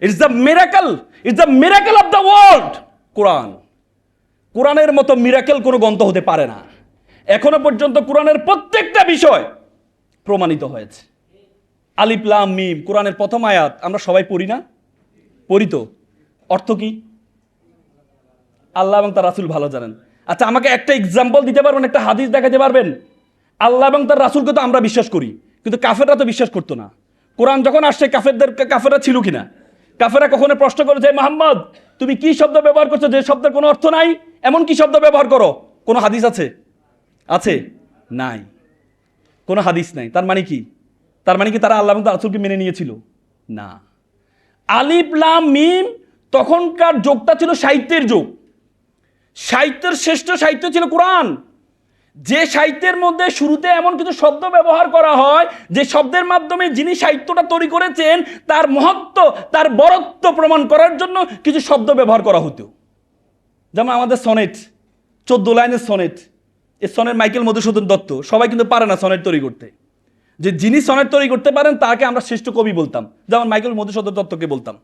It's the miracle, it's the miracle of the world. Quran, কোরআনের মতো miracle কোনো গ্রন্থ হতে পারে না। এখনো পর্যন্ত কোরআনের প্রত্যেকটা বিষয় প্রমাণিত হয়েছে। আলিফ লাম মিম, কোরআনের প্রথম আয়াত আমরা সবাই পড়ি না? পড়ি তো। অর্থ কি? আল্লাহ এবং তার রাসূল ভালো জানেন। আচ্ছা, আমাকে একটা এক্সাম্পল দিতে পারবেন, একটা হাদিস দেখাতে পারবেন? আল্লাহ এবং তার রাসূলকে তো আমরা বিশ্বাস করি, কিন্তু কাফেররা তো বিশ্বাস করতো না। কোরআন যখন আসছে কাফেররা ছিল কিনা? কাফেররা কখনো প্রশ্ন করেছে, মুহাম্মদ তুমি কি শব্দ ব্যবহার করছো যে শব্দের কোনো অর্থ নাই? এমন কি শব্দ ব্যবহার করো? কোনো হাদিস আছে? আছে? নাই, কোনো হাদিস নাই। তার মানে কি? তার মানে কি তারা আল্লাহ এবং তার রাসূলকে মেনে নিয়েছিল? না। আলিফ লাম মিম, তখনকার যুগটা ছিল সাহিত্যের যুগ। সাহিত্যের শ্রেষ্ঠ সাহিত্য ছিল কোরআন। যে সাহিত্যের মধ্যে শুরুতে এমন কিছু শব্দ ব্যবহার করা হয় যে শব্দের মাধ্যমে যিনি সাহিত্যটা তৈরি করেছেন তার মহত্ব, তার বরত্ব প্রমাণ করার জন্য কিছু শব্দ ব্যবহার করা হতো। যেমন আমাদের সনেট, 14 লাইনের সনেট, এই সনেট মাইকেল মধুসূদন দত্ত, সবাই কিন্তু পারে না সনেট তৈরি করতে। যে যিনি সনেট তৈরি করতে পারেন তাকে আমরা শ্রেষ্ঠ কবি বলতাম, যেমন মাইকেল মধুসূদন দত্তকে বলতাম।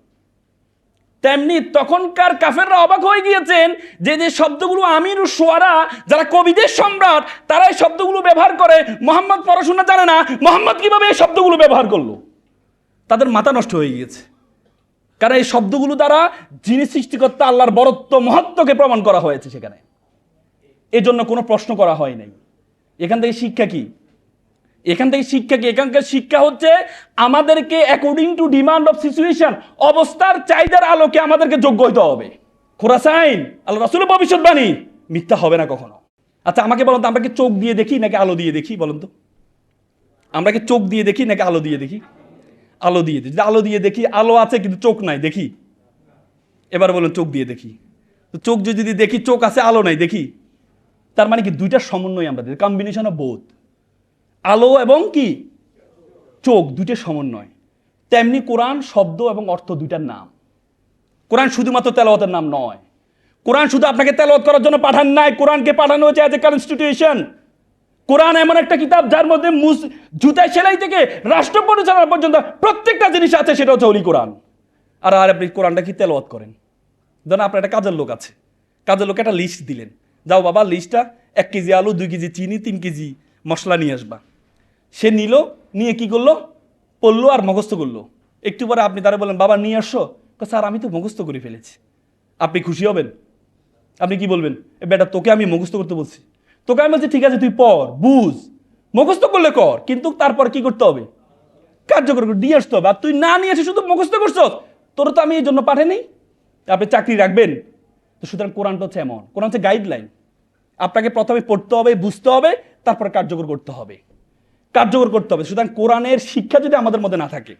তেমনি তখনকার কাফেররা অবাক হয়ে গিয়েছেন যে যে শব্দগুলো আমির ও শুআরা, যারা কবিদের সম্রাট, তারা এই শব্দগুলো ব্যবহার করে। মুহাম্মদ পড়াশোনা জানে না, মুহাম্মদ কিভাবে এই শব্দগুলো ব্যবহার করলো? তাদের মাথা নষ্ট হয়ে গিয়েছে, কারণ এই শব্দগুলো দ্বারা যিনি সৃষ্টিকর্তা আল্লাহর বরত্ব মহত্বকে প্রমাণ করা হয়েছে সেখানে। এজন্য কোনো প্রশ্ন করা হয় নাই। এখান থেকে শিক্ষা কি? এখানকার শিক্ষা হচ্ছে আমাদেরকে according to demand of situation, অবস্থার চাহিদার আলোকে আমাদেরকে যোগ্য হইতে হবে। খোরাসাইন, আল্লাহ রাসূলের ভবিষ্যৎবাণী মিথ্যা হবে না কখনো। আচ্ছা, আমাকে বলুন তো, আমরা কি চোখ দিয়ে দেখি নাকি আলো দিয়ে দেখি? বলুন তো, আমরা কি চোখ দিয়ে দেখি নাকি আলো দিয়ে দেখি? আলো দিয়ে দেখি। আলো দিয়ে দেখি, আলো আছে কিন্তু চোখ নাই, দেখি? এবার বলুন চোখ দিয়ে দেখি। তো চোখ যদি দেখি, চোখ আছে আলো নাই, দেখি? তার মানে কি দুইটার সমন্বয় আমরা দেখি, কম্বিনেশন অফ বোথ। আলো এবং কি চোখ, দুইটার সমন্বয়। তেমনি কোরআন শব্দ এবং অর্থ দুইটার নাম। কোরআন শুধুমাত্র তেলাওয়াতের নাম নয়। কোরআন শুধু আপনাকে তেলাওয়াত করার জন্য পাঠান নাই, কোরআনকে পাঠানো হয়েছে অ্যাজ এ কনস্টিটিউশন। কোরআন এমন একটা কিতাব যার মধ্যে জুতায় সেলাই থেকে রাষ্ট্র পরিচালনা পর্যন্ত প্রত্যেকটা জিনিস আছে, সেটা হচ্ছে হোলি কোরআন। আর আপনি কোরআনটা কি তেলাওয়াত করেন? ধরেন আপনার একটা কাজের লোক আছে, কাজের লোক একটা লিস্ট দিলেন, যাও বাবা লিস্টটা 1 কেজি আলু, 2 কেজি চিনি, 3 কেজি মশলা নিয়ে আসবা। সে নিল, নিয়ে কি করলো? পড়লো আর মুখস্থ করলো। একটু পরে আপনি তারা বললেন, বাবা নিয়ে আসছো? স্যার আমি তো মুখস্থ করে ফেলেছি। আপনি খুশি হবেন? আপনি কি বলবেন? বেটা তোকে আমি মুখস্থ করতে বলছি, তোকে আমি বলছি ঠিক আছে তুই পড়, বুঝ, মুখস্থ করলে কর, কিন্তু তারপর কি করতে হবে? কার্যকর করে দিয়ে আসতে হবে। আর তুই না নিয়ে এসে শুধু মুখস্থ করছো, তোর তো আমি এই জন্য পাঠাইনি। আপনি চাকরি রাখবেন? তো সুতরাং কোরআনটা হচ্ছে এমন, কোরআন হচ্ছে গাইডলাইন। আপনাকে প্রথমে পড়তে হবে, বুঝতে হবে, তারপর কার্যকর করতে হবে, কার্যকর করতে হবে। সুতরাং কোরআনের শিক্ষা যদি আমাদের মধ্যে না থাকে,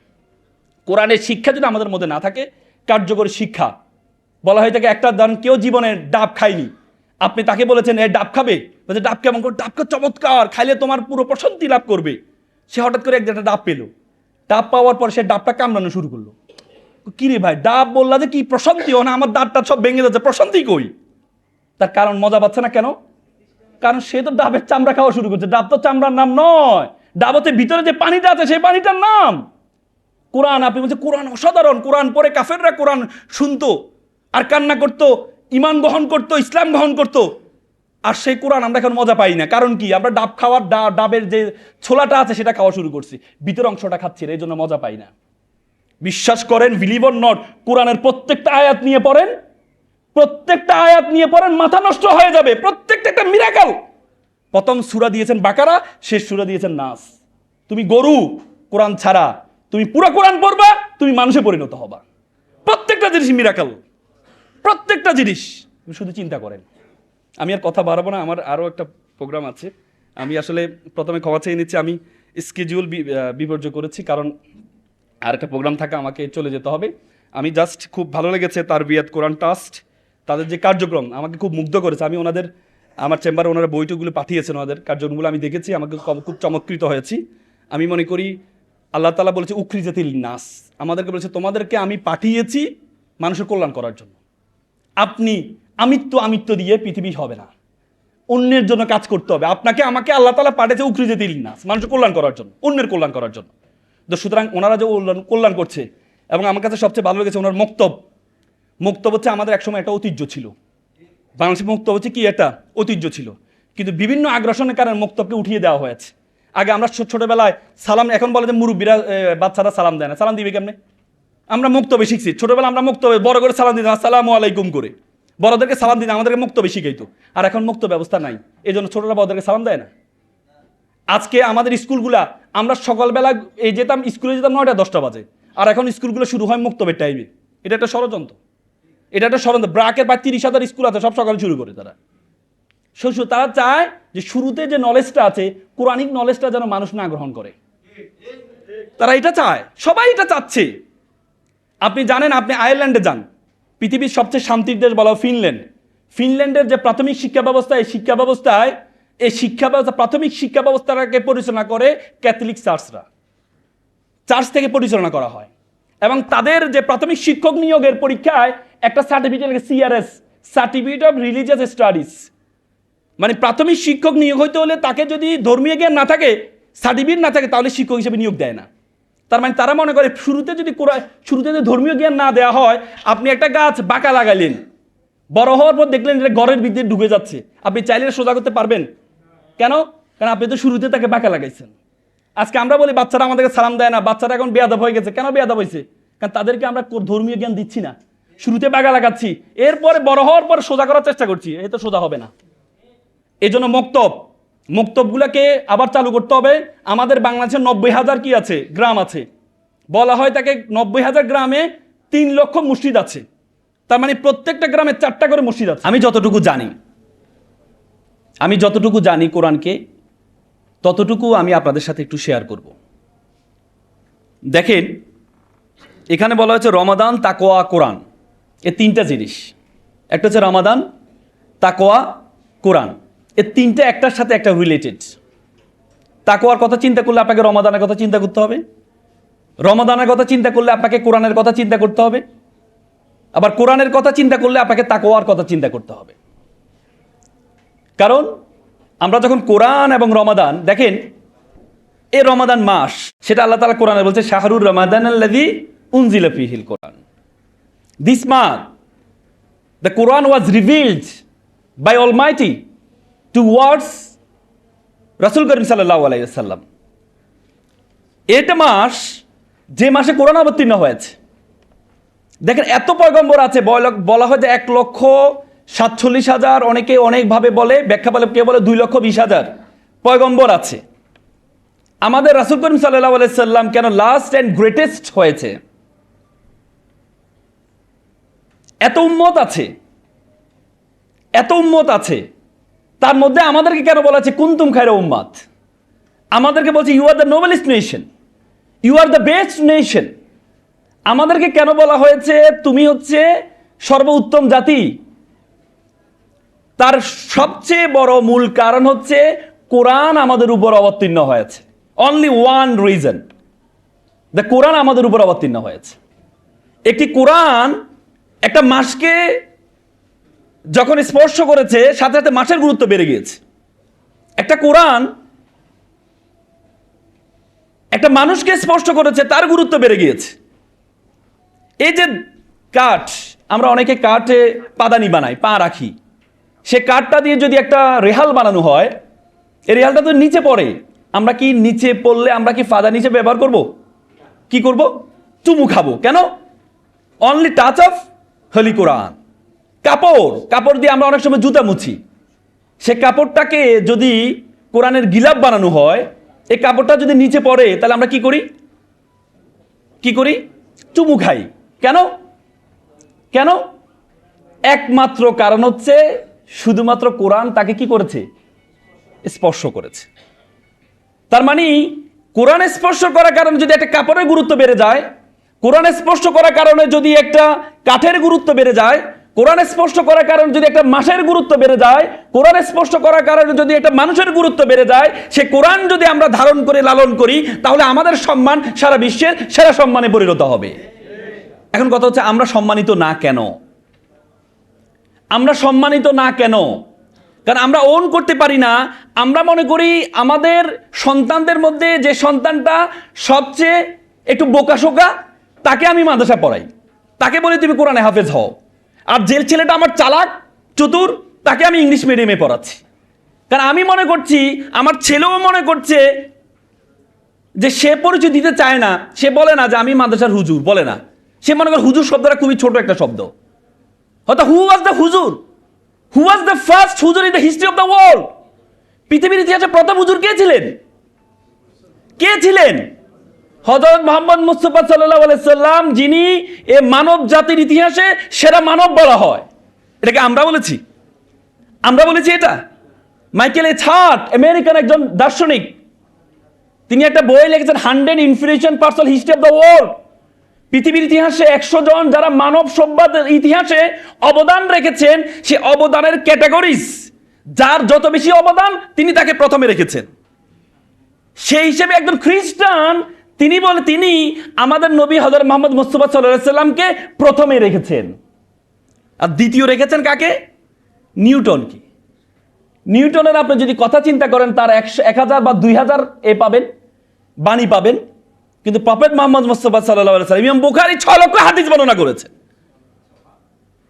কোরআনের শিক্ষা যদি আমাদের মধ্যে না থাকে, কার্যকরী শিক্ষা বলা হয়ে থাকে। একটা ধরেন কেউ জীবনে ডাব খায়নি, আপনি তাকে বলেছেন এ ডাব খাবে, বলছে ডাব কেমন করে? ডাবকে চমৎকার, খাইলে তোমার পুরো প্রশান্তি লাভ করবে। সে হঠাৎ করে একটা ডাব পেলো, ডাব পাওয়ার পর সে ডাবটা কামড়ানো শুরু করলো। কি রে ভাই, ডাব বললা যে কি প্রশান্তি, না আমার দাঁতটা সব ভেঙে যাচ্ছে, প্রশান্তি কই? তার কারণ মজা পাচ্ছে না কেন? কারণ সে তো ডাবের চামড়া খাওয়া শুরু করছে। ডাব তো চামড়ার নাম নয়, ডাব হচ্ছে ভিতরে যে পানিটা আছে সেই পানিটার নাম। কোরআন, আপনি বলছেন কোরআন অসাধারণ, কোরআন পড়ে কাফেররা কোরআন শুনতো আর কান্না করতো, ইমান গ্রহণ করতো, ইসলাম গ্রহণ করতো। আর সেই কোরআন আমরা এখন মজা পাই না। কারণ কি? আমরা ডাব খাওয়ার ডাবের যে ছোলাটা আছে সেটা খাওয়া শুরু করছি, ভিতর অংশটা খাচ্ছি, এই জন্য মজা পাই না। বিশ্বাস করেন, বিলিভ অর নট, কোরআনের প্রত্যেকটা আয়াত নিয়ে পড়েন, প্রত্যেকটা আয়াত নিয়ে পড়েন, মাথা নষ্ট হয়ে যাবে। প্রত্যেকটা একটা মিরাকেল। প্রথম সূরা দিয়েছেন বাকারা, শেষ সূরা দিয়েছেন নাস। তুমি গরু কোরআন ছাড়া, তুমি পুরো কোরআন পড়বা, তুমি মানুষে পরিণত হবা। প্রত্যেকটা জিনিস মিরাকেল, প্রত্যেকটা জিনিস। শুধু চিন্তা করেন। আমি আর কথা বাড়াবো না, আমার আরও একটা প্রোগ্রাম আছে। আমি আসলে প্রথমে ক্ষমা চেয়ে নিচ্ছি, আমি স্কেডিউল বিপর্যয় করেছি, কারণ আর একটা প্রোগ্রাম থাকে, আমাকে চলে যেতে হবে। আমি জাস্ট খুব ভালো লেগেছে তারবিয়াত কোরআন ট্রাস্ট, তাদের যে কার্যক্রম আমাকে খুব মুগ্ধ করেছে। আমি ওনাদের, আমার চেম্বারে ওনারা বইটুগুলো পাঠিয়েছেন, ওনাদের কার্যক্রমগুলো আমি দেখেছি, আমাকে খুব চমৎকৃত হয়েছি। আমি মনে করি আল্লাহ তাআলা বলেছে উখরিজাতিল নাস, আমাদেরকে বলেছে তোমাদেরকে আমি পাঠিয়েছি মানুষের কল্যাণ করার জন্য। আপনি আমিত্ব দিয়ে পৃথিবী হবে না, অন্যের জন্য কাজ করতে হবে। আপনাকে আমাকে আল্লাহ তাআলা পাঠিয়েছে উখরিজাতিল নাস, মানুষের কল্যাণ করার জন্য, অন্যের কল্যাণ করার জন্য। তো সুতরাং ওনারা যে কল্যাণ করছে, এবং আমার কাছে সবচেয়ে ভালো লেগেছে ওনার মক্তব। মক্তব হচ্ছে আমাদের একসময় একটা ঐতিহ্য ছিল, বাংলাদেশের মক্তব হচ্ছে কি একটা ঐতিহ্য ছিল, কিন্তু বিভিন্ন আগ্রাসনের কারণে মক্তবকে উঠিয়ে দেওয়া হয়েছে। আগে আমরা ছোটবেলায় সালাম, এখন বলে যে মুরব্বীরা বাচ্চারা সালাম দেয় না, সালাম দিবে কেমনে? আমরা মক্তবে শিখছি, ছোটবেলা আমরা মক্তবে বড় করে সালাম দিতাম আসসালামু আলাইকুম করে, বড়দেরকে সালাম দিতাম, আমাদেরকে মক্তবে শিখাইতো। আর এখন মুক্ত ব্যবস্থা নাই, এই জন্য ছোটরা বড়দেরকে সালাম দেয় না। আজকে আমাদের স্কুলগুলা, আমরা সকালবেলা যেতাম স্কুলে যেতাম 9টা 10টা বাজে, আর এখন স্কুলগুলো শুরু হয় মুক্তবের টাইমে। এটা একটা ষড়যন্ত্র, এটা একটা ষড়যন্ত্র। ব্রাকের প্রায় 30,000 স্কুল আছে, সব সকালে শুরু করে তারা। তারা চায় যে শুরুতে যে নলেজটা আছে, কোরআনিক নলেজটা যেন মানুষ না গ্রহণ করে, তারা এটা চায়, সবাই এটা চাচ্ছে। আপনি জানেন, আপনি আয়ারল্যান্ডে যান, পৃথিবীর সবচেয়ে শান্তির দেশ বলা হয় ফিনল্যান্ড। ফিনল্যান্ডের যে প্রাথমিক শিক্ষা ব্যবস্থা, এই শিক্ষা ব্যবস্থায় প্রাথমিক শিক্ষা ব্যবস্থাটাকে পরিচালনা করে ক্যাথলিক চার্চরা, চার্চ থেকে পরিচালনা করা হয়। এবং তাদের যে প্রাথমিক শিক্ষক নিয়োগের পরীক্ষায় একটা certificate, CRS, certificate of religious studies, মানে প্রাথমিক শিক্ষক নিয়োগ হইতে হলে তাকে যদি ধর্মীয় জ্ঞান না থাকে, সার্টিফিকেট না থাকে, তাহলে শিক্ষক হিসেবে নিয়োগ দেয় না। তার মানে তারা মনে করে শুরুতে যদি ধর্মীয় জ্ঞান না দেওয়া হয়, আপনি একটা গাছ বাঁকা লাগাইলেন, বড় হওয়ার পর দেখলেন যে ঘরের ভিতরে ঢুকে যাচ্ছে, আপনি চাইলে সোজা করতে পারবেন? কেন? কারণ আপনি তো শুরুতে তাকে বাঁকা লাগাইছেন। আজকে আমরা বলি বাচ্চারা আমাদেরকে সালাম দেয় না, বাচ্চারা এখন বেয়াদব হয়ে গেছে। কেন বেয়াদব হয়েছে? কারণ তাদেরকে আমরা ধর্মীয় জ্ঞান দিচ্ছি না, শুরুতে বাঁকা লাগাচ্ছি, এরপরে বড় হওয়ার পর সোজা করার চেষ্টা করছি, এই তো সোজা হবে না। এই জন্য মক্তবগুলোকে আবার চালু করতে হবে। আমাদের বাংলাদেশের 90,000 কি আছে গ্রাম আছে, বলা হয় তাকে 90,000 গ্রামে 3 লক্ষ মসজিদ আছে। তার মানে প্রত্যেকটা গ্রামে 4টা করে মসজিদ আছে। আমি যতটুকু জানি কোরআনকে, ততটুকু আমি আপনাদের সাথে একটু শেয়ার করব। দেখেন, এখানে বলা হয়েছে রমাদান, তাকওয়া, কোরআন, এই 3টা জিনিস। একটা হচ্ছে রমাদান, তাকওয়া, কোরআন, এই 3টা একটার সাথে একটা রিলেটেড। তাকওয়ার কথা চিন্তা করলে আপনাকে রমাদানের কথা চিন্তা করতে হবে, রমাদানের কথা চিন্তা করলে আপনাকে কোরআনের কথা চিন্তা করতে হবে, আবার কোরআনের কথা চিন্তা করলে আপনাকে তাকওয়ার কথা চিন্তা করতে হবে। কারণ আমরা যখন কোরআন এবং রমাদান, দেখেন এই রমাদান মাস, সেটা আল্লাহ তাআলা কোরআনে বলছে শাহরুর রমাদান আল্লাযী উনজিলা ফীহিল Quran. This month the Quran was revealed by almighty towards রাসূল করিম সাল্লাল্লাহু আলাইহি ওয়াসাল্লাম। এটা মাস যে মাসে কোরআন অবতীর্ণ হয়েছে। দেখেন এত পয়গম্বর আছে, বলা হয় যে 1,47,000, অনেকে অনেকভাবে বলে, ব্যাখ্যা বলে, কে বলে 2,20,000 পয়গম্বর আছে। আমাদের রাসূল করিম সাল্লাল্লাহু আলাইহি সাল্লাম কেন লাস্ট অ্যান্ড গ্রেটেস্ট হয়েছে? এত উম্মত আছে, তার মধ্যে আমাদেরকে কেন বলা আছে কুনতুম খায়রা উম্মাত? আমাদেরকে বলছে you are the noblest nation, you are the best nation. আমাদেরকে কেন বলা হয়েছে তুমি হচ্ছে সর্বোত্তম জাতি? তার সবচেয়ে বড় মূল কারণ হচ্ছে কোরআন আমাদের উপর অবতীর্ণ হয়েছে। অনলি ওয়ান রিজন, দ্য কোরআন আমাদের উপর অবতীর্ণ হয়েছে। একটি কোরআন একটা মাসকে যখন স্পর্শ করেছে, সাথে সাথে মাসের গুরুত্ব বেড়ে গিয়েছে। একটা কোরআন একটা মানুষকে স্পর্শ করেছে, তার গুরুত্ব বেড়ে গিয়েছে। এই যে কাঠ, আমরা অনেকে কাঠে পাদানি বানাই, পা রাখি, সে কাঠটা দিয়ে যদি একটা রেহাল বানানো হয়, এই রেহালটা তো নিচে পড়ে, আমরা কি নিচে পড়লে আমরা কি ফাদা নিচে ব্যবহার করব? কি করব? চুমু খাবো। কেন? অনলি টাচ অফ হলি কোরআন। কাপড় দিয়ে আমরা অনেক সময় জুতা মুছি, সে কাপড়টাকে যদি কোরআনের গিলাপ বানানো হয়, এই কাপড়টা যদি নিচে পড়ে, তাহলে আমরা কি করি? চুমু খাই। কেন? একমাত্র কারণ হচ্ছে শুধুমাত্র কোরআন তাকে কি করেছে? স্পর্শ করেছে। তার মানে কোরআন স্পর্শ করার কারণে যদি একটা কাপড়ের গুরুত্ব বেড়ে যায়, কোরআন স্পর্শ করার কারণে যদি একটা কাঠের গুরুত্ব বেড়ে যায়, কোরআন স্পর্শ করার কারণে যদি একটা মাসের গুরুত্ব বেড়ে যায়, কোরআন স্পর্শ করার কারণে যদি একটা মানুষের গুরুত্ব বেড়ে যায়, সে কোরআন যদি আমরা ধারণ করে লালন করি, তাহলে আমাদের সম্মান সারা বিশ্বের সেরা সম্মানে পরিণত হবে। এখন কথা হচ্ছে আমরা সম্মানিত না কেন? কারণ আমরা ওন করতে পারি না। আমরা মনে করি আমাদের সন্তানদের মধ্যে যে সন্তানটা সবচেয়ে একটু বোকাশোকা, তাকে আমি মাদ্রাসা পড়াই, তাকে বলি তুমি কোরআনে হাফেজ হও। আর যে ছেলেটা আমার চালাক চতুর, তাকে আমি ইংলিশ মিডিয়ামে পড়াচ্ছি। কারণ আমি মনে করছি, আমার ছেলেও মনে করছে যে সে পরিচয় দিতে চায় না, সে বলে না যে আমি মাদ্রাসার হুজুর, বলে না। সে মনে করে হুজুর শব্দটা খুবই ছোট একটা শব্দ। হয়তো হু ওয়াজ দ্য হুজুর, হু ওয়াজ দ্য ফার্স্ট হুজুর in the history of the world? পৃথিবীর ইতিহাসে প্রথম হুজুর কে ছিলেন? কে ছিলেন? হযরত মুহাম্মদ মুস্তাফা সাল্লাল্লাহু আলাইহি সাল্লাম, যিনি এ মানব জাতির ইতিহাসে সেরা মানব বলা হয়। এটাকে আমরা বলেছি? আমরা বলেছি এটা? মাইকেল এইচ হার্ট, আমেরিকান একজন দার্শনিক, তিনি একটা বই লিখেছেন 100 influential person history of the world. পৃথিবীর ইতিহাসে 100 জন যারা মানব সভ্যতার ইতিহাসে অবদান রেখেছেন, সে অবদানের ক্যাটাগরিজ, যার যত বেশি অবদান তিনি তাকে প্রথমে রেখেছেন। সেই হিসেবে একজন খ্রিস্টান, তিনি আমাদের নবী হযরত মুহাম্মদ মুস্তাফা সাল্লাল্লাহু আলাইহি সাল্লামকে প্রথমে রেখেছেন। আর দ্বিতীয় রেখেছেন কাকে? নিউটনকে। নিউটনের আপনি যদি কথা চিন্তা করেন, তার 1000 বা 2000 পাবেন, বাণী পাবেন। কিন্তু প্রফেট মুহাম্মদ মুস্তাফা সাল্লাল্লাহু আলাইহি সাল্লাম, ইমাম বুখারী 6 লক্ষ হাদিস বর্ণনা করেছে।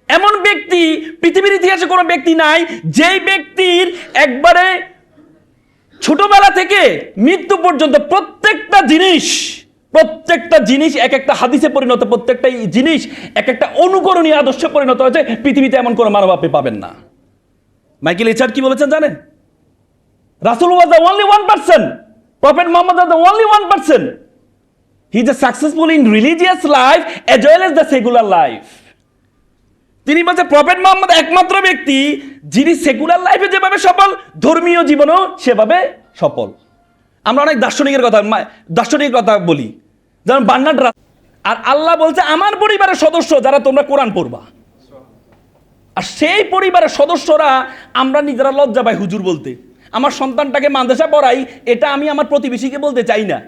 এমন ব্যক্তি পৃথিবীর ইতিহাসে কোনো ব্যক্তি নাই যেই ব্যক্তির একবারে ছোটবেলা থেকে মৃত্যু পর্যন্ত প্রত্যেকটা জিনিস এক একটা হাদিসে পরিণত, প্রত্যেকটা জিনিস এক একটা অনুকরণীয় আদর্শে পরিণত হয়েছে। পৃথিবীতে এমন কোনো মানব আপনি পাবেন না। মাইকেল এইচ হার্ট কি বলেছেন জানেন? রাসূল was the only one person, prophet Muhammad was the only one person, he is successful in religious life as well as the secular life. তিনি বলছেন প্রফেট মুহাম্মদ একমাত্র ব্যক্তি যিনি সেকুলার লাইফে যেভাবে সফল, ধর্মীয় জীবনেও সেভাবে সফল। আমরা অনেক দার্শনিকের কথা বলি, যেমন বার্নার্ড রাসেল। আর আল্লাহ বলছে আমার পরিবারের সদস্য যারা তোমরা কোরআন পড়বা, আর সেই পরিবারের সদস্যরা আমরা নিজেরা লজ্জা পাই হুজুর বলতে। আমার সন্তানটাকে মাদ্রাসা পড়াই, এটা আমি আমার প্রতিবেশীকে বলতে চাই না।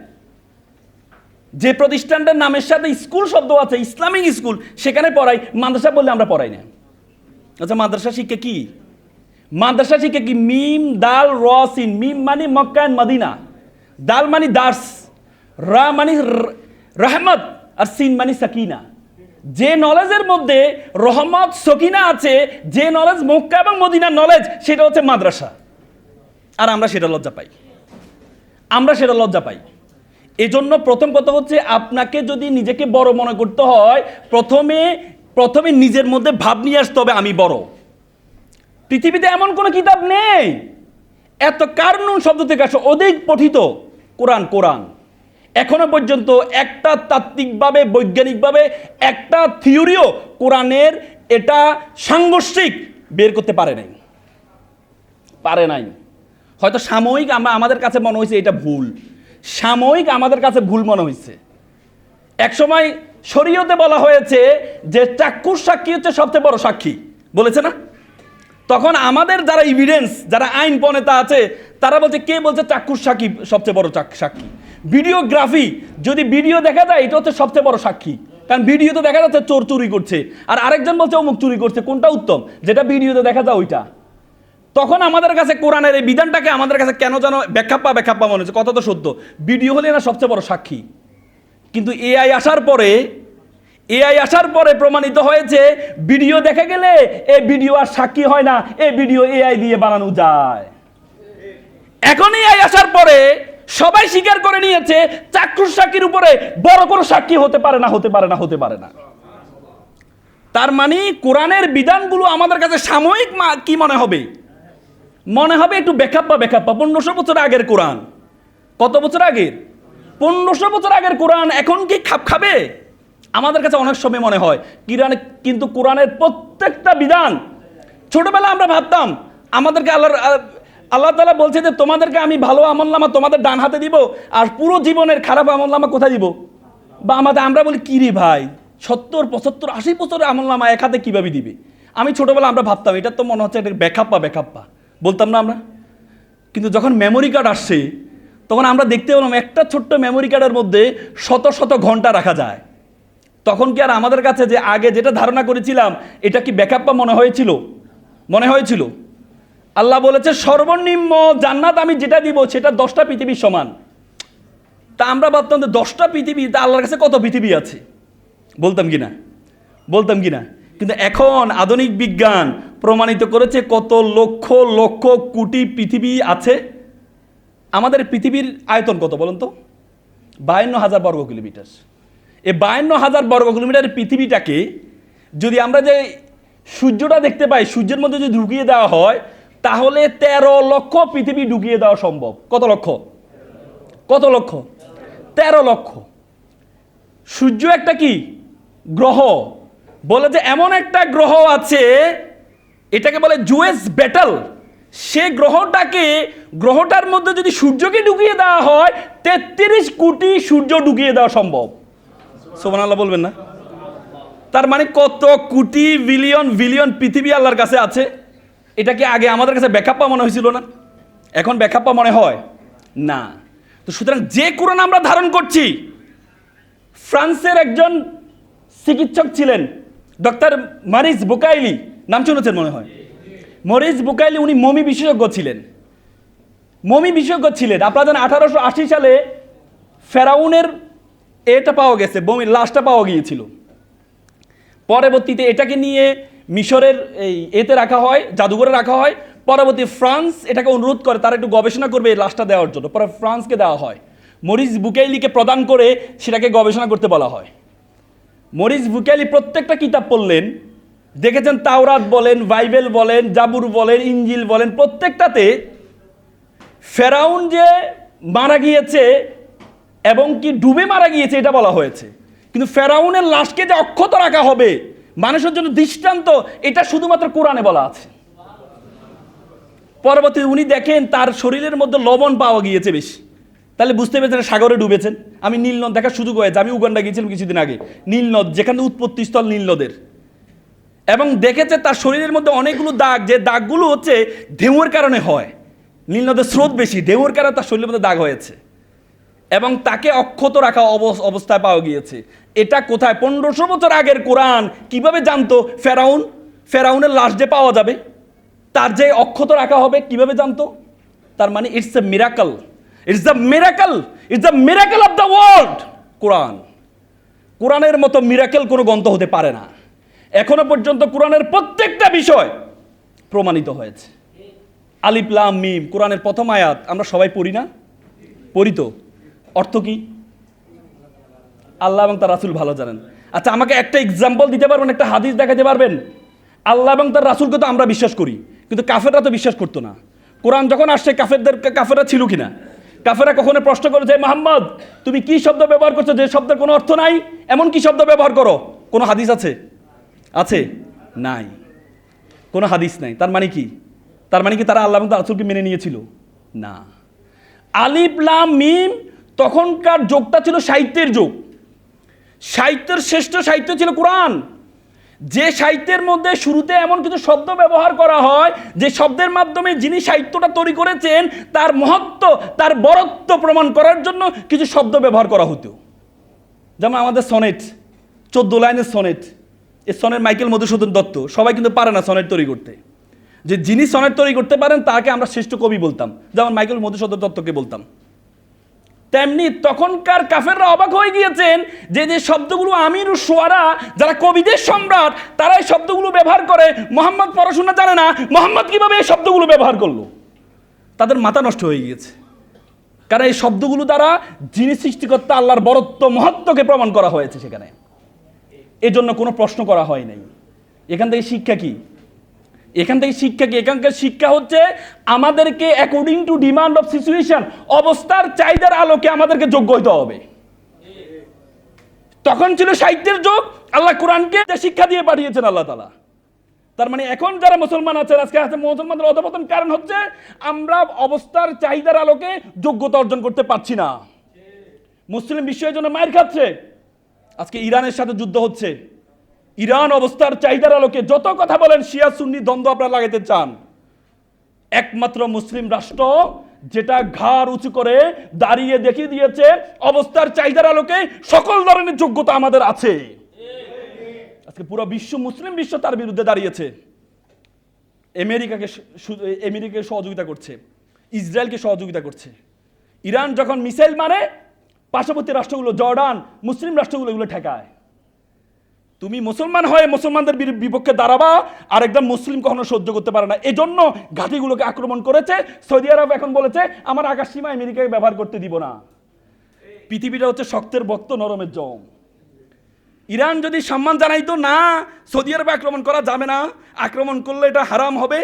যে প্রতিষ্ঠানটার নামের সাথে স্কুল শব্দ আছে, ইসলামিক স্কুল, সেখানে পড়াই, মাদ্রাসা বললে আমরা পড়াই না। আচ্ছা, মাদ্রাসা শিক্ষা কি? মাদ্রাসা শিক্ষা কি? মিম দাল র সিন। মিম মানে মক্কা এন্ড মদিনা, দাল মানে দার্স, রা মানে রহমত, আর সিন মানে সাকিনা। যে নলেজের মধ্যে রহমত সকিনা আছে, যে নলেজ মক্কা এবং মদিনার নলেজ, সেটা হচ্ছে মাদ্রাসা। আর আমরা সেটা লজ্জা পাই। এজন্য প্রথম কথা হচ্ছে, আপনাকে যদি নিজেকে বড় মনে করতে হয়, প্রথমে নিজের মধ্যে ভাব নিয়ে আসতে হবে আমি বড়। পৃথিবীতে এমন কোনো কিতাব নেই এত কারনুন শব্দ থেকে আসে অধিক পঠিত কোরআন। এখনো পর্যন্ত একটা তাত্ত্বিকভাবে, বৈজ্ঞানিকভাবে একটা থিওরিও কোরআনের এটা সাংঘর্ষিক বের করতে পারে নাই। হয়তো সাময়িক আমাদের কাছে মনে হয়েছে এটা ভুল, আমাদের কাছে ভুল মনে হয়েছে। একসময় শরীয়তে বলা হয়েছে যে চাক্ষুষ সাক্ষী হচ্ছে সবচেয়ে বড় সাক্ষী, বলেছে না? তখন আমাদের যারা এভিডেন্স, যারা আইন প্রণেতা আছে, তারা বলছে, কে বলছে চাক্ষুষ সাক্ষী সবচেয়ে বড় সাক্ষী? ভিডিওগ্রাফি, যদি ভিডিও দেখা যায়, এটা হচ্ছে সবচেয়ে বড় সাক্ষী। কারণ ভিডিওতে দেখা যাচ্ছে চোর চুরি করছে, আর আরেকজন বলছে অমুক চুরি করছে। কোনটা উত্তম? যেটা ভিডিওতে দেখা যায় ওইটা। তখন আমাদের কাছে কোরআনের এই বিধানটাকে আমাদের কাছে কেন যেন ব্যাখ্যাপ্পা মনে হচ্ছে। কথা তো সত্য, ভিডিও হলে না সবচেয়ে বড় সাক্ষী। কিন্তু এআই আসার পরে প্রমাণিত হয়েছে, ভিডিও দেখা গেলে এই ভিডিও আর সাক্ষী হয় না, এই ভিডিও এআই দিয়ে বানানো যায়। এখন এআই আসার পরে সবাই স্বীকার করে নিয়েছে চাক্ষুষ সাক্ষীর উপরে বড় কোনো সাক্ষী হতে পারে না। তার মানে কোরআনের বিধানগুলো আমাদের কাছে সাময়িক কি মনে হবে একটু বেখাপ্পা। 1500 বছর আগের কোরআন। কত বছর আগের? 1500 বছর আগের কোরআন এখন কি খাপ খাবে? আমাদের কাছে অনেক সময় মনে হয় কিন্তু কোরআনের প্রত্যেকটা বিধান, ছোটবেলা আমরা ভাবতাম আমাদেরকে আল্লাহ তাআলা বলছে যে তোমাদেরকে আমি ভালো আমলনামা তোমাদের ডান হাতে দিব, আর পুরো জীবনের খারাপ আমলনামা কোথায় দিব? বা আমরা বলি কি রে ভাই, 70, 75, 80 বছরের আমলনামা এক হাতে কিভাবে দিবে? আমি ছোটবেলা আমরা ভাবতাম এটা তো মনে হচ্ছে এটা বেখাপ্পা বলতাম না আমরা। কিন্তু যখন মেমোরি কার্ড আসছে, তখন আমরা দেখতে পেলাম একটা ছোট্ট মেমোরি কার্ডের মধ্যে শত ঘন্টা রাখা যায়। তখন কি আর আমাদের কাছে যে আগে যেটা ধারণা করেছিলাম এটা কি বেখাপ্পা মনে হয়েছিল? আল্লাহ বলেছে সর্বনিম্ন জান্নাত আমি যেটা দিব সেটা 10টা পৃথিবীর সমান। তা আমরা ভাবতাম যে 10টা পৃথিবী, তা আল্লাহর কাছে কত পৃথিবী আছে? বলতাম কি না? বলতাম কি না? কিন্তু এখন আধুনিক বিজ্ঞান প্রমাণিত করেছে কত লক্ষ লক্ষ কোটি পৃথিবী আছে। আমাদের পৃথিবীর আয়তন কত বলুন তো? 52,000 বর্গ কিলোমিটার। এই 52,000 বর্গ কিলোমিটার পৃথিবীটাকে যদি আমরা যে সূর্যটা দেখতে পাই, সূর্যের মধ্যে যদি ঢুকিয়ে দেওয়া হয়, তাহলে 13 লক্ষ পৃথিবী ঢুকিয়ে দেওয়া সম্ভব। কত লক্ষ? কত লক্ষ? 13 লক্ষ। সূর্য একটা কি গ্রহ? বলে যে এমন একটা গ্রহ আছে, এটাকে বলে জুয়েস ব্যাটল। সে গ্রহটার মধ্যে যদি সূর্যকে ঢুকিয়ে দেওয়া হয়, 33 কোটি সূর্য ঢুকিয়ে দেওয়া সম্ভব। সুবহানাল্লাহ বলবেন না? তার মানে কত কোটি বিলিয়ন বিলিয়ন পৃথিবী আল্লাহর কাছে আছে। এটাকে আগে আমাদের কাছে ব্যাখ্যাপ্পা মনে হয়েছিল না? এখন ব্যাখ্যাপ্পা মনে হয় না। তো সুতরাং যে কোরআন আমরা ধারণ করছি, ফ্রান্সের একজন চিকিৎসক ছিলেন ডক্টর মরিস বুকাইলি, নাম শুনেছেন মনে হয়। মরিস বুকাইলি উনি মমি বিশেষজ্ঞ ছিলেন। মমি বিশেষজ্ঞ ছিলেন। আপনারা জানেন 1880 সালে ফেরাউনের এটা পাওয়া গেছে, বমির লাশটা পাওয়া গিয়েছিল। পরবর্তীতে এটাকে নিয়ে মিশরের এতে রাখা হয়, জাদুঘরে রাখা হয়। পরবর্তী ফ্রান্স এটাকে অনুরোধ করে তারা একটু গবেষণা করবে এই লাশটা দেওয়ার জন্য। পরে ফ্রান্সকে দেওয়া হয়, মরিস বুকাইলিকে প্রদান করে সেটাকে গবেষণা করতে বলা হয়। মরিস বুকাইলি প্রত্যেকটা কিতাব পড়লেন, দেখেছেন তাওরাত বলেন, বাইবেল বলেন, জাবুর বলেন, ইঞ্জিল বলেন, প্রত্যেকটাতে ফেরাউন যে মারা গিয়েছে এবং কি ডুবে মারা গিয়েছে এটা বলা হয়েছে। কিন্তু ফেরাউনের লাশকে যে অক্ষত রাখা হবে মানুষের জন্য দৃষ্টান্ত, এটা শুধুমাত্র কোরআনে বলা আছে। পরবর্তী উনি দেখেন তার শরীরের মধ্যে লবণ পাওয়া গিয়েছে বেশি, তাহলে বুঝতে পেরেছেন সাগরে ডুবেছেন। আমি নীলনদ দেখার সুযোগ হয়েছে, আমি উগান্ডা গিয়েছিলাম কিছুদিন আগে। নীলনদ যেখানে উৎপত্তিস্থল নীলনদের, এবং দেখেছে তার শরীরের মধ্যে অনেকগুলো দাগ, যে দাগগুলো হচ্ছে ঢেউয়ের কারণে হয়। নীলনদের স্রোত বেশি, ঢেউয়ের কারণে তার শরীরের মধ্যে দাগ হয়েছে এবং তাকে অক্ষত রাখা অবস্থায় পাওয়া গিয়েছে। এটা কোথায়? 1500 বছর আগের কোরআন কিভাবে জানতো ফেরাউনের লাশ যে পাওয়া যাবে, তার যে অক্ষত রাখা হবে কিভাবে জানতো? তার মানে it's a miracle, it's the miracle, it's the miracle of the world. কোরআনের মতো মিরাকেল কোনো গ্রন্থ হতে পারে না। এখনো পর্যন্ত কোরআনের প্রত্যেকটা বিষয় প্রমাণিত হয়েছে। আলিফ লাম মিম, কোরআনের প্রথম আয়াত আমরা সবাই পড়ি না? পড়ি তো। অর্থ কি? আল্লাহ এবং তার রাসূল ভালো জানেন। আচ্ছা, আমাকে একটা এক্সাম্পল দিতে পারবেন, একটা হাদিস দেখাতে পারবেন? আল্লাহ এবং তার রাসূলকে তো আমরা বিশ্বাস করি, কিন্তু কাফেররা তো বিশ্বাস করতো না। কোরআন যখন আসছে কাফেররা ছিল কিনা? কাফেররা কখনো প্রশ্ন করেছে, মোহাম্মদ তুমি কি শব্দ ব্যবহার করছো যে শব্দের কোনো অর্থ নাই? এমন কি শব্দ ব্যবহার করো? কোনো হাদিস আছে? আছে? নাই, কোনো হাদিস নাই। তার মানে কি? তার মানে কি তারা আল্লাহ এবং তার রাসূলকে মেনে নিয়েছিল? না। আলিফ লাম মিম তখনকার যুগটা ছিল সাহিত্যের যুগ। সাহিত্যের শ্রেষ্ঠ সাহিত্য ছিল কোরআন। যে সাহিত্যের মধ্যে শুরুতে এমন কিছু শব্দ ব্যবহার করা হয় যে শব্দের মাধ্যমে যিনি সাহিত্যটা তৈরি করেছেন তার মহত্ব, তার বরত্ব প্রমাণ করার জন্য কিছু শব্দ ব্যবহার করা হতো। যেমন আমাদের সনেট, 14 লাইনের সনেট। এই সনেট মাইকেল মধুসূদন দত্ত, সবাই কিন্তু পারে না সনেট তৈরি করতে। যে যিনি সনেট তৈরি করতে পারেন তাকে আমরা শ্রেষ্ঠ কবি বলতাম, যেমন মাইকেল মধুসূদন দত্তকে বলতাম। তেমনি তখনকার কাফেররা অবাক হয়ে গিয়েছেন যে যে শব্দগুলো আমির ও শুআরা, যারা কবিদের সম্রাট, তারা এই শব্দগুলো ব্যবহার করে। মোহাম্মদ পড়াশোনা জানে না, মোহাম্মদ কিভাবে এই শব্দগুলো ব্যবহার করলো? তাদের মাথা নষ্ট হয়ে গিয়েছে, কারণ এই শব্দগুলো দ্বারা যিনি সৃষ্টিকর্তা আল্লাহর বরত্ব মহত্বকে প্রমাণ করা হয়েছে সেখানে। এজন্য কোনো প্রশ্ন করা হয় নাই। এখান থেকে শিক্ষা কি? এখানকার শিক্ষা হচ্ছে আমাদেরকে according to demand of situation, অবস্থার চাহিদার আলোকে আমাদেরকে যোগ্য হতে হবে। তখন ছিল সাহিত্যের যুগ, আল্লাহ কোরআনকে শিক্ষা দিয়ে পাঠিয়েছেন আল্লাহ তাআলা। তার মানে এখন যারা মুসলমান আছেন, আজকে মুসলমানদের অধঃপতন কারণ হচ্ছে আমরা অবস্থার চাহিদার আলোকে যোগ্যতা অর্জন করতে পারছি না। মুসলিম বিশ্বের জন্য মায়ের খাচ্ছে। আজকে ইরানের সাথে যুদ্ধ হচ্ছে। ইরান অবস্থার চাহিদার আলোকে যত কথা বলেন, শিয়া সুন্নি দ্বন্দ্ব আপনারা লাগাইতে চান, একমাত্র মুসলিম রাষ্ট্র যেটা ঘাড় উঁচু করে দাঁড়িয়ে দেখিয়ে দিয়েছে অবস্থার চাহিদার আলোকে সকল ধরনের যোগ্যতা আমাদের আছে। আজকে পুরো বিশ্ব, মুসলিম বিশ্ব তার বিরুদ্ধে দাঁড়িয়েছে। আমেরিকাকে সহযোগিতা করছে, ইসরায়েলকে সহযোগিতা করছে। ইরান যখন মিসাইল মারে, পার্শ্ববর্তী রাষ্ট্রগুলো, জর্ডান, মুসলিম রাষ্ট্রগুলো এগুলো ঠেকায়। তুমি মুসলমান হয়ে মুসলমানদের বিপক্ষে দাঁড়াবা, আর একদম মুসলিম কখনো সহ্য করতে পারে না। এজন্য ঘাঁটিগুলোকে আক্রমণ করেছে। সৌদি আরব এখন বলেছে আমার আকাশ সীমা আমেরিকাকে ব্যবহার করতে দিব না। পৃথিবীটা হচ্ছে শক্তের বক্ত, নরমের জম। ইরান যদি সম্মান জানাইতো না সৌদি আরবে আক্রমণ করা যাবে না, আক্রমণ করলে এটা হারাম হবে,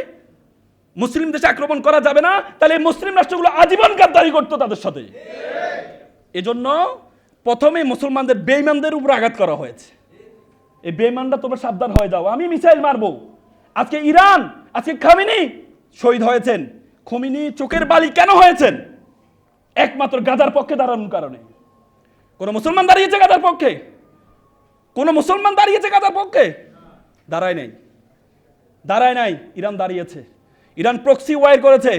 মুসলিম দেশে আক্রমণ করা যাবে না, তাহলে মুসলিম রাষ্ট্রগুলো আজীবন গাদ্দারি করতো তাদের সাথে। এজন্য প্রথমে মুসলমানদের বেঈমানদের উপর আঘাত করা হয়েছে। এই বেঈমানরা তোমরা সাবধান হয়ে যাও, আমি মিসাইল মারবো। আজকে ইরান, আজকে খামেনি শহীদ হয়েছেন। খোমেনি চোখের বালি কেন হয়েছেন? একমাত্র গাজার পক্ষে দাঁড়ানোর কারণে। কোন মুসলমান দাঁড়িয়েছে গাজার পক্ষে? কোন মুসলমান দাঁড়িয়েছে গাজার পক্ষে? দাঁড়ায় নাই, দাঁড়ায় নাই। ইরান দাঁড়িয়েছে। ইরান প্রক্সি ওয়ার করেছে।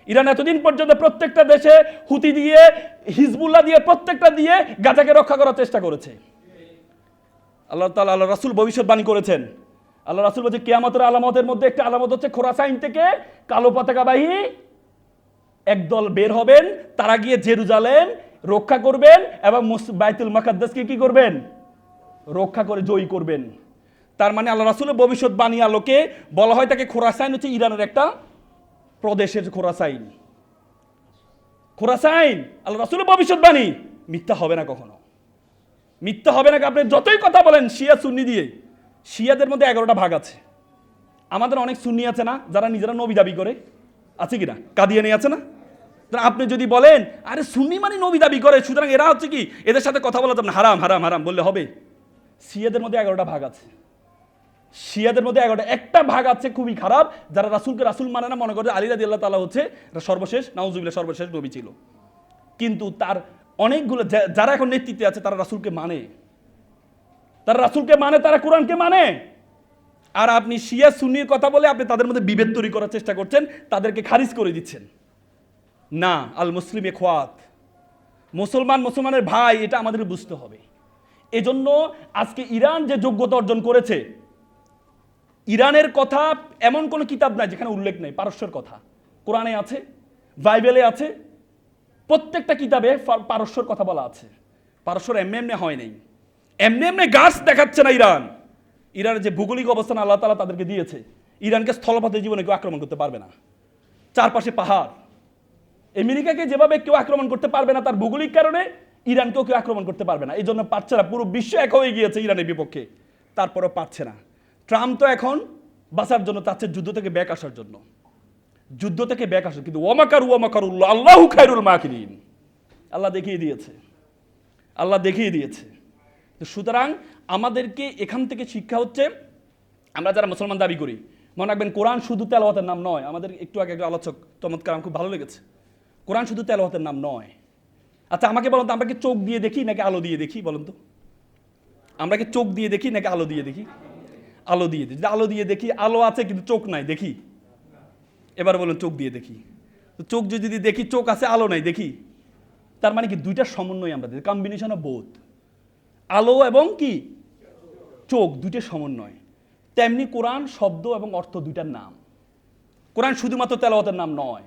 ইরান এতদিন পর্যন্ত প্রত্যেকটা দেশে হুতি দিয়ে, হিজবুল্লাহ দিয়ে, প্রত্যেকটা দিয়ে গাজাকে রক্ষা করার চেষ্টা করেছে। আল্লাহ তাআলা, আল্লাহ রাসূল ভবিষ্যৎবাণী করেছেন। আল্লাহ রাসূল বলছে কিয়ামতের আলামতের মধ্যে একটা আলামত হচ্ছে খোরাসাইন থেকে কালো পতাকাবাহী একদল বের হবেন, তারা গিয়ে জেরুজালেম রক্ষা করবেন এবং বাইতুল মুকাদ্দাসকে কি করবেন? রক্ষা করে জয়ী করবেন। তার মানে আল্লাহ রাসূলের ভবিষ্যৎবাণী আলোকে বলা হয় তাকে খোরাসাইন হচ্ছে ইরানের একটা প্রদেশের খোরাসাইন। খোরাসাইন আল্লাহ রাসূলের ভবিষ্যৎবাণী মিথ্যা হবে না কখনো, মিথ্যা হবে না। আপনি যতই কথা বলেন শিয়া সুন্নি দিয়ে, শিয়াদের মধ্যে 11টা ভাগ আছে। আমাদের অনেক সুন্নি আছে না যারা নিজেরা নবী দাবি করে, আছে কিনা? কাদিয়ানি আছে না? আপনি যদি বলেন আরে সুন্নি মানে নবী দাবি করে, সুতরাং এরা হচ্ছে কি, এদের সাথে কথা বলা যাবে না, হারাম হারাম হারাম বললে হবে? শিয়াদের মধ্যে 11টা ভাগ আছে। শিয়াদের মধ্যে 11টা, একটা ভাগ আছে খুবই খারাপ, যারা রাসূলকে রাসূল মানে না, মনে করে আলী রাদিয়াল্লাহু তাআলা হচ্ছে সর্বশেষ, নাউজুবিল্লাহ, সর্বশেষ নবী ছিল। কিন্তু তার অনেকগুলো যারা এখন নেতৃত্বে আছে তারা রাসূলকে মানে, তারা রাসূলকে মানে, তারা কোরআনকে মানে। আর আপনি শিয়া সুন্নির কথা বলে আপনি তাদের মধ্যে বিভেদ তৈরি করার চেষ্টা করছেন, তাদেরকে খারিজ করে দিচ্ছেন। না, আল মুসলিম ইখওয়াত, মুসলমান মুসলমানের ভাই, এটা আমাদের বুঝতে হবে। এজন্য আজকে ইরান যে যোগ্যতা অর্জন করেছে, ইরানের কথা এমন কোন কিতাব নাই যেখানে উল্লেখ নেই। পারস্যের কথা কোরআনে আছে, বাইবেলে আছে, প্রত্যেকটা কিতাবে পারস্যের কথা বলা আছে। পারস্যর এমনি এমনি হয় নাই, এমনি এমনি গাছ দেখাচ্ছে না ইরান। ইরানের যে ভৌগোলিক অবস্থান আল্লাহ তাআলা তাদেরকে দিয়েছে, ইরানকে স্থলপথে জীবনে কেউ আক্রমণ করতে পারবে না। চারপাশে পাহাড়। আমেরিকাকে যেভাবে কেউ আক্রমণ করতে পারবে না তার ভৌগোলিক কারণে, ইরানকেও কেউ আক্রমণ করতে পারবে না। এই জন্য পারছে না। পুরো বিশ্ব এক হয়ে গিয়েছে ইরানের বিপক্ষে, তারপরও পারছে না। ট্রাম্প তো এখন বাঁচার জন্য চাচ্ছে যুদ্ধ থেকে ব্যাক আসার জন্য, যুদ্ধ থেকে ব্যাক আসার। কিন্তু ওয়ামাকারুল্লাহ আল্লাহু খায়রুল মাকিরিন, আল্লাহ দেখিয়ে দিয়েছে, আল্লাহ দেখিয়ে দিয়েছে। সুতরাং আমাদেরকে এখান থেকে শিক্ষা হচ্ছে, আমরা যারা মুসলমান দাবি করি, মনে রাখবেন কোরআন শুধু তেলাওয়াতের নাম নয়। আমাদের একটু আগে একটা আলোচক চমৎকার, আমার খুব ভালো লেগেছে, কোরআন শুধু তেলাওয়াতের নাম নয়। আচ্ছা আমাকে বলুন তো, আমরা কি চোখ দিয়ে দেখি নাকি আলো দিয়ে দেখি? বলুন তো, আমরা কি চোখ দিয়ে দেখি নাকি আলো দিয়ে দেখি? আলো দিয়ে দেখি। আলো দিয়ে দেখি, আলো আছে কিন্তু চোখ নাই, দেখি? এবার বলুন চোখ দিয়ে দেখি। তো চোখ যদি দেখি, চোখ আছে আলো নাই, দেখি? তার মানে কি দুইটার সমন্বয় আমরা দেখি, কম্বিনেশন অফ বোথ। আলো এবং কি চোখ, দুইটার সমন্বয়। তেমনি কোরআন শব্দ এবং অর্থ দুইটার নাম। কোরআন শুধুমাত্র তেলাওয়াতের নাম নয়।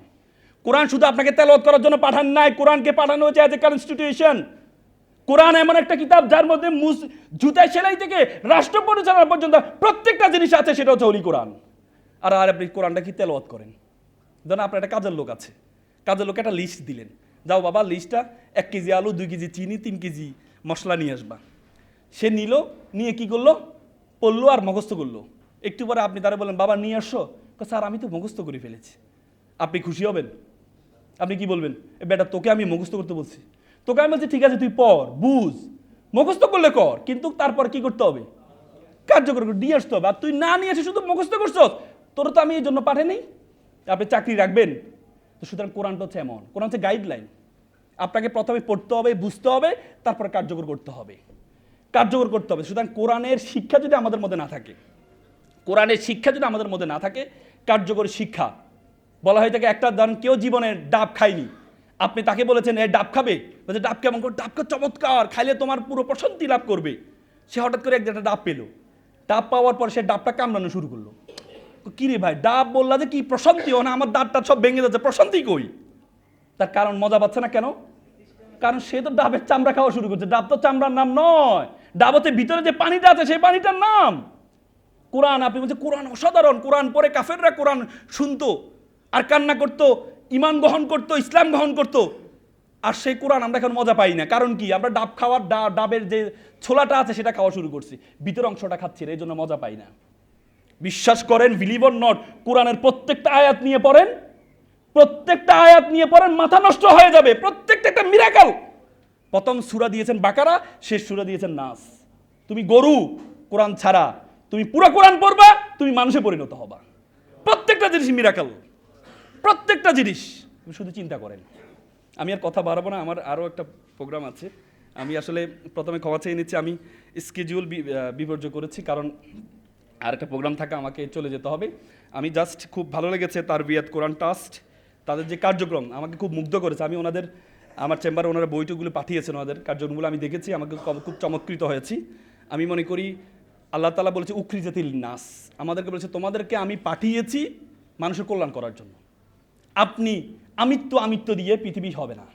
কোরআন শুধু আপনাকে তেলাওয়াত করার জন্য পাঠান নাই, কোরআনকে পাঠানো হয়েছে অ্যাজ এ কনস্টিটিউশন। কোরআন এমন একটা কিতাব যার মধ্যে জুতা সেলাই থেকে রাষ্ট্র পরিচালনা পর্যন্ত প্রত্যেকটা জিনিস আছে, সেটা হচ্ছে হলি কোরআন। আর আপনি কোরআনটা কি তেলাওয়াত করেন? ধরুন আপনার একটা কাজের লোক আছে, কাজের লোক একটা লিস্ট দিলেন, যাও বাবা লিস্টটা 1 কেজি আলু, 2 কেজি চিনি, 3 কেজি মশলা নিয়ে আসবা। সে নিল, নিয়ে কি করলো? পড়লো আর মুখস্থ করলো। একটু পরে আপনি তারা বললেন বাবা নিয়ে আসছো, স্যার আমি তো মুখস্থ করে ফেলেছি। আপনি খুশি হবেন? আপনি কি বলবেন? বেটা তোকে আমি মুখস্থ করতে বলছি, তোকে আমি বলছি ঠিক আছে তুই পড়, বুঝ, মুখস্থ করলে কর, কিন্তু তারপর কি করতে হবে? কার্যকর করে নিয়ে আসতে হবে। আর তুই না নিয়ে এসে শুধু মুখস্থ করছস, তোর তো আমি এই জন্য পাঠাইনি। আপনি চাকরি রাখবেন? তো সুতরাং কোরআনটা হচ্ছে এমন, কোরআন হচ্ছে গাইডলাইন। আপনাকে প্রথমে পড়তে হবে, বুঝতে হবে, তারপরে কার্যকর করতে হবে, কার্যকর করতে হবে। সুতরাং কোরআনের শিক্ষা যদি আমাদের মধ্যে না থাকে, কোরআনের শিক্ষা যদি আমাদের মধ্যে না থাকে, কার্যকর শিক্ষা বলা হয়ে থাকে। একটা ধরেন কেউ জীবনে ডাব খায়নি, আপনি তাকে বলেছেন এ ডাব খাবে, বলছে ডাব কেমন করে? ডাবকে চমৎকার, খাইলে তোমার পুরো প্রশান্তি লাভ করবে। সে হঠাৎ করে একটা ডাব পেলো, ডাব পাওয়ার পর সে ডাবটা কামড়ানো শুরু করলো। কি রে ভাই, ডাব বললা যে কি প্রশান্তি, না আমার দাঁতটা সব ভেঙে যাচ্ছে, প্রশান্তি কই? তার কারণ মজা পাচ্ছে না কেন? কারণ সে তো ডাবের চামড়া খাওয়া শুরু করছে। ডাব তো চামড়ার নাম নয়, দাওয়াতের ভিতরে যে পানিটা আছে সেই পানিটার নাম কোরআন। আপনি বলছেন কোরআন অসাধারণ, কোরআন পরে কাফেররা কোরআন শুনতো আর কান্না করতো, ইমান গ্রহণ করতো, ইসলাম গ্রহণ করতো। আর সেই কোরআন আমরা এখন মজা পাই না। কারণ কি? আমরা ডাব খাওয়ার ডাবের যে ছোলাটা আছে সেটা খাওয়া শুরু করছি, ভিতর অংশটা খাচ্ছি, এই জন্য মজা পাই না। বিশ্বাস করেন, বিলিভ অর নট, কোরআনের প্রত্যেকটা আয়াত নিয়ে পড়েন, প্রত্যেকটা আয়াত নিয়ে পড়েন, মাথা নষ্ট হয়ে যাবে। প্রত্যেকটা একটা মিরাকেল। প্রথম সূরা দিয়েছেন বাকারা, শেষ সূরা দিয়েছেন নাস। তুমি গরু কোরআন ছাড়া, তুমি পুরো কোরআন পড়বা, তুমি মানুষে পরিণত হবা। প্রত্যেকটা জিনিস মিরাকেল, প্রত্যেকটা জিনিস। তুমি শুধু চিন্তা করেন। আমি আর কথা বাড়াবো না, আমার আরও একটা প্রোগ্রাম আছে। আমি আসলে প্রথমে ক্ষমা চেয়ে নিচ্ছি, আমি স্কেডিউল বিপর্যয় করেছি, কারণ আর একটা প্রোগ্রাম থাকে, আমাকে চলে যেতে হবে। আমি জাস্ট খুব ভালো লেগেছে তারবিয়াত কোরআন ট্রাস্ট, তাদের যে কার্যক্রম আমাকে খুব মুগ্ধ করেছে। আমি ওনাদের, আমার চেম্বারে ওনারা বইটুগুলো পাঠিয়েছেন, ওনাদের কার্যক্রমগুলো আমি দেখেছি, আমাকে খুব চমৎকৃত হয়েছি। আমি মনে করি আল্লাহ তাআলা বলেছে উখরিজাতিল নাস, আমাদেরকে বলেছে তোমাদেরকে আমি পাঠিয়েছি মানুষের কল্যাণ করার জন্য। আপনি আমিত্ব দিয়ে পৃথিবী হবে না,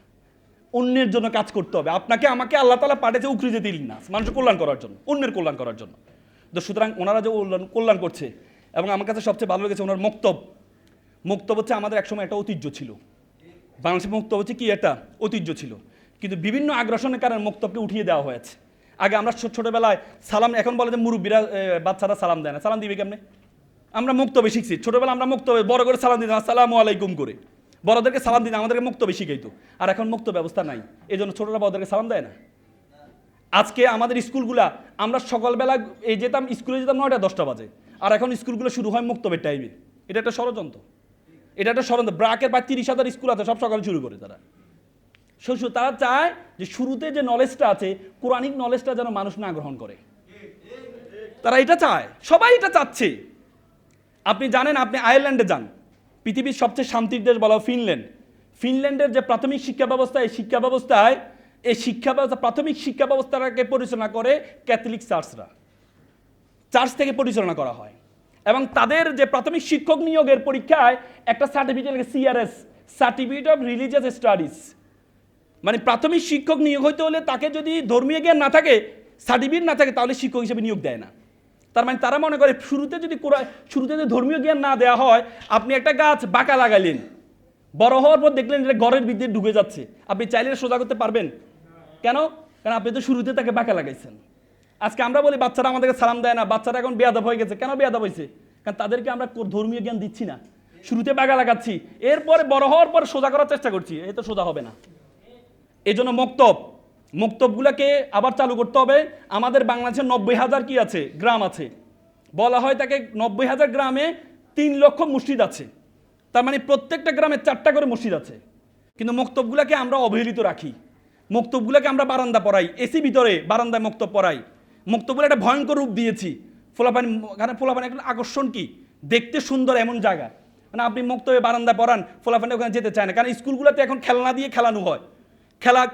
অন্যের জন্য কাজ করতে হবে। আপনাকে আমাকে আল্লাহ তাআলা পাঠিয়েছে উখরিজাতিল নাস, মানুষের কল্যাণ করার জন্য, অন্যের কল্যাণ করার জন্য। তো সুতরাং ওনারা যে কল্যাণ করছে, এবং আমার কাছে সবচেয়ে ভালো লেগেছে ওনার মক্তব হচ্ছে আমাদের একসময় একটা ঐতিহ্য ছিল। বাংলাদেশের মক্তব হচ্ছে কি একটা ঐতিহ্য ছিল, কিন্তু বিভিন্ন আগ্রাসনের কারণে মক্তবকে উঠিয়ে দেওয়া হয়েছে। আগে আমরা ছোটবেলায় সালাম, এখন বলে যে মুরব্বীরা বাচ্চারা সালাম দেয় না, সালাম দিবে কেমনে? আমরা মক্তবে শিখছি, ছোটবেলা আমরা মক্তবে বড় করে সালাম দিতাম আসসালামু আলাইকুম করে, বড়দেরকে সালাম দিতাম, আমাদেরকে মক্তবে শিখাইতো। আর এখন মুক্ত ব্যবস্থা নাই, এই জন্য ছোটরা বড়দেরকে সালাম দেয় না। আজকে আমাদের স্কুলগুলা, আমরা সকালবেলা যেতাম, স্কুলে যেতাম 9টা 10টা বাজে, আর এখন স্কুলগুলো শুরু হয় মুক্তবের টাইমে। এটা একটা ষড়যন্ত্র, এটা একটা ষড়যন্ত্র। ব্রাকের প্রায় 30,000 স্কুল আছে, সব সকালে শুরু করে তারা। তারা চায় যে শুরুতে যে নলেজটা আছে, কোরআনিক নলেজটা যেন মানুষ না গ্রহণ করে, তারা এটা চায়, সবাই এটা চাচ্ছে। আপনি জানেন, আপনি আয়ারল্যান্ডে যান, পৃথিবীর সবচেয়ে শান্তির দেশ বলা হয় ফিনল্যান্ড। ফিনল্যান্ডের যে প্রাথমিক শিক্ষা ব্যবস্থা, এই শিক্ষা ব্যবস্থায় প্রাথমিক শিক্ষা ব্যবস্থাটাকে পরিচালনা করে ক্যাথলিক চার্চ থেকে পরিচালনা করা হয়। এবং তাদের যে প্রাথমিক শিক্ষক নিয়োগের পরীক্ষায় একটা সার্টিফিকেট লাগে, CRS, certificate of religious studies. মানে প্রাথমিক শিক্ষক নিয়োগ হইতে হলে তাকে যদি ধর্মীয় জ্ঞান না থাকে, সার্টিফিকেট না থাকে, তাহলে শিক্ষক হিসেবে নিয়োগ দেয় না। তার মানে তারা মনে করে শুরুতে যদি ধর্মীয় জ্ঞান না দেওয়া হয়, আপনি একটা গাছ বাঁকা লাগাইলেন, বড় হওয়ার পর দেখলেন এটা ঘরের ভিতরে ঢুকে যাচ্ছে, আপনি চাইলে সোজা করতে পারবেন? কেন? কারণ আপনি তো শুরুতে তাকে বাঁকা লাগাইছেন। আজকে আমরা বলি বাচ্চারা আমাদেরকে সালাম দেয় না, বাচ্চারা এখন বেয়াদব হয়ে গেছে। কেন বেয়াদব হয়েছে? কারণ তাদেরকে আমরা ধর্মীয় জ্ঞান দিচ্ছি না, শুরুতে বাঁকা লাগাচ্ছি, এরপরে বড় হওয়ার পর সোজা করার চেষ্টা করছি, এই তো সোজা হবে না। এই জন্য মক্তবগুলোকে আবার চালু করতে হবে। আমাদের বাংলাদেশের 90,000 কি আছে গ্রাম আছে, বলা হয় তাকে 90,000 গ্রামে 3 লক্ষ মসজিদ আছে। তার মানে প্রত্যেকটা গ্রামে 4টা করে মসজিদ আছে, কিন্তু মক্তবগুলোকে আমরা অবহেলিত রাখি। মক্তবগুলোকে আমরা বারান্দা পড়াই, এসি ভিতরে বারান্দায় মক্তব পড়াই। মক্তবগুলো একটা ভয়ঙ্কর রূপ দিয়েছি। ফোলাপানি একটা আকর্ষণ কি, দেখতে সুন্দর এমন জায়গা, মানে আপনি মক্তবে বারান্দায় পড়ান, ফোলাপানি ওখানে যেতে চায় না। কারণ স্কুলগুলোতে এখন খেলনা দিয়ে খেলানো হয়,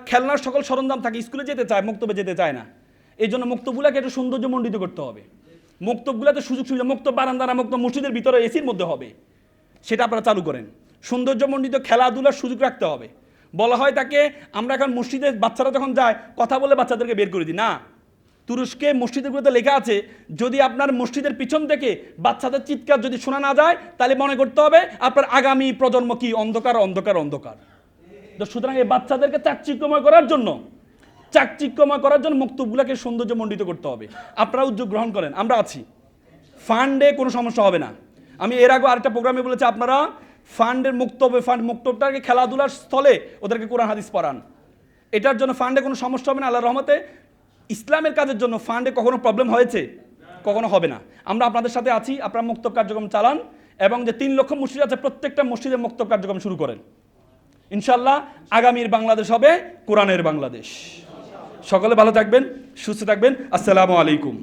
খেলনার সকল সরঞ্জাম থাকে, স্কুলে যেতে চায়, মক্তবে যেতে চায় না। এই জন্য মক্তবগুলোকে একটু সৌন্দর্যমণ্ডিত করতে হবে। মক্তবগুলোতে সুযোগ সুবিধা, মক্তব বারান্দা না, মক্তব মসজিদের ভিতরে এসির মধ্যে হবে, সেটা আপনারা চালু করেন। সৌন্দর্যমণ্ডিত খেলাধুলার সুযোগ রাখতে হবে। বলা হয় তাকে, আমরা এখন মসজিদে বাচ্চারা যখন যায় কথা বলে বাচ্চাদেরকে বের করে দিই না। তুরস্কে মসজিদগুলোতে লেখা আছে, যদি আপনার মসজিদের পিছন থেকে বাচ্চাদের চিৎকার যদি শোনা না যায়, তাহলে মনে করতে হবে আপনার আগামী প্রজন্ম কি অন্ধকার অন্ধকার অন্ধকার। তো সুতরাং এই বাচ্চাদেরকে চাকচিক্যময় করার জন্য মক্তবগুলোকে সৌন্দর্যমণ্ডিত করতে হবে। আপনারা উদ্যোগ গ্রহণ করেন, আমরা আছি। ফান্ডে কোনো সমস্যা হবে না। আমি এর আগে আরেকটা প্রোগ্রামে বলেছি, আপনারা ফান্ডের মক্তবটাকে খেলাধুলার স্থলে ওদেরকে কোরআন হাদিস পড়ান। এটার জন্য ফান্ডে কোনো সমস্যা হবে না। আল্লাহর রহমতে ইসলামের কাজের জন্য ফান্ডে কখনো প্রবলেম হয়েছে? কখনো হবে না। আমরা আপনাদের সাথে আছি, আপনারা মক্তব কার্যক্রম চালান, এবং যে 3 লক্ষ মসজিদ আছে প্রত্যেকটা মসজিদে মক্তব কার্যক্রম শুরু করেন। ইনশাআল্লাহ আগামীর বাংলাদেশ হবে কোরআনের বাংলাদেশ। সকলে ভালো থাকবেন, সুস্থ থাকবেন। আসসালামু আলাইকুম।